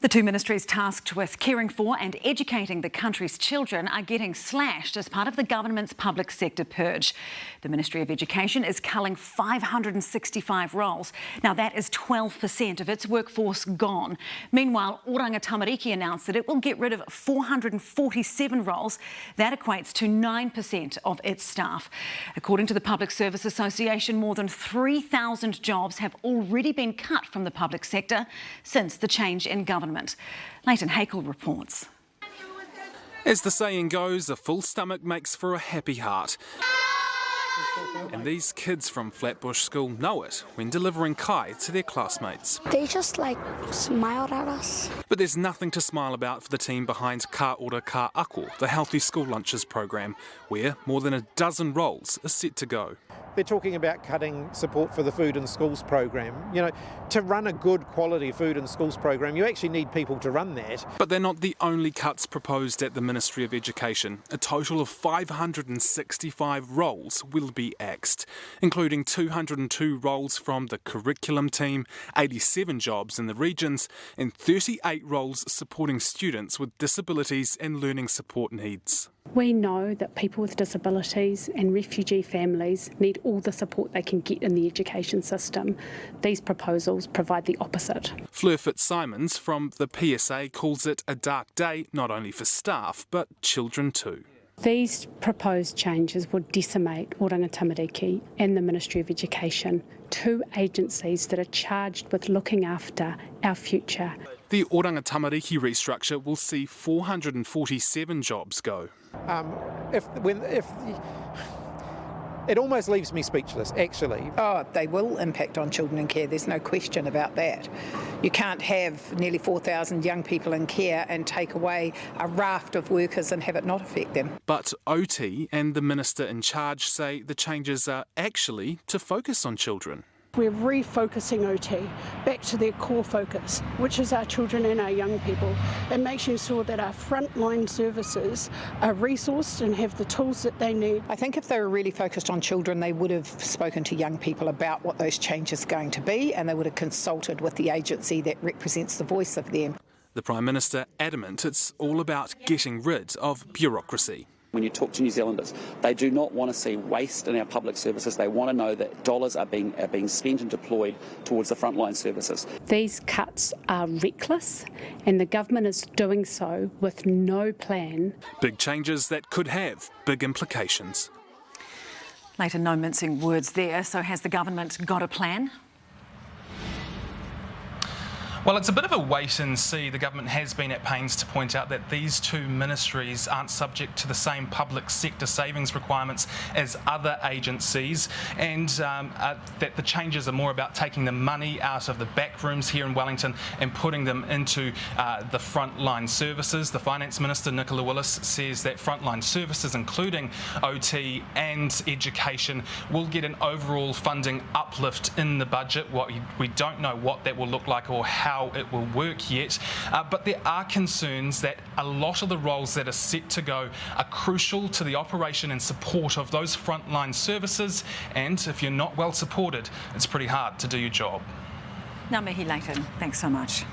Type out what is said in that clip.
The two ministries tasked with caring for and educating the country's children are getting slashed as part of the government's public sector purge. The Ministry of Education is culling 565 roles. Now that is 12% of its workforce gone. Meanwhile, Oranga Tamariki announced that it will get rid of 447 roles. That equates to 9% of its staff. According to the Public Service Association, more than 3,000 jobs have already been cut from the public sector since the change in government. Leighton Hakel reports. As the saying goes, a full stomach makes for a happy heart. And these kids from Flatbush School know it when delivering kai to their classmates. They just smiled at us. But there's nothing to smile about for the team behind Ka Ora Ka Ako, the Healthy School Lunches program, where more than a dozen roles are set to go. They're talking about cutting support for the Food in Schools program. You know, to run a good quality Food in Schools program, you actually need people to run that. But they're not the only cuts proposed at the Ministry of Education. A total of 565 roles will be axed, including 202 roles from the curriculum team, 87 jobs in the regions, and 38 roles supporting students with disabilities and learning support needs. We know that people with disabilities and refugee families need all the support they can get in the education system. These proposals provide the opposite. Fleur Fitzsimons from the PSA calls it a dark day not only for staff but children too. These proposed changes would decimate Oranga Tamariki and the Ministry of Education, two agencies that are charged with looking after our future. The Oranga Tamariki restructure will see 447 jobs go. It almost leaves me speechless, actually. Oh, they will impact on children in care, there's no question about that. You can't have nearly 4,000 young people in care and take away a raft of workers and have it not affect them. But OT and the minister in charge say the changes are actually to focus on children. We're refocusing OT back to their core focus, which is our children and our young people, and making sure that our frontline services are resourced and have the tools that they need. I think if they were really focused on children, they would have spoken to young people about what those changes are going to be, and they would have consulted with the agency that represents the voice of them. The Prime Minister adamant it's all about getting rid of bureaucracy. When you talk to New Zealanders, they do not want to see waste in our public services. They want to know that dollars are being spent and deployed towards the frontline services. These cuts are reckless, and the government is doing so with no plan. Big changes that could have big implications. Later, no mincing words there. So has the government got a plan? Well, it's a bit of a wait and see. The government has been at pains to point out that these two ministries aren't subject to the same public sector savings requirements as other agencies, and that the changes are more about taking the money out of the back rooms here in Wellington and putting them into the frontline services. The Finance Minister, Nicola Willis, says that frontline services, including OT and education, will get an overall funding uplift in the budget. We don't know what that will look like or how it will work yet, but there are concerns that a lot of the roles that are set to go are crucial to the operation and support of those frontline services, and if you're not well supported, it's pretty hard to do your job. Ngā mihi, Leighton. Thanks so much.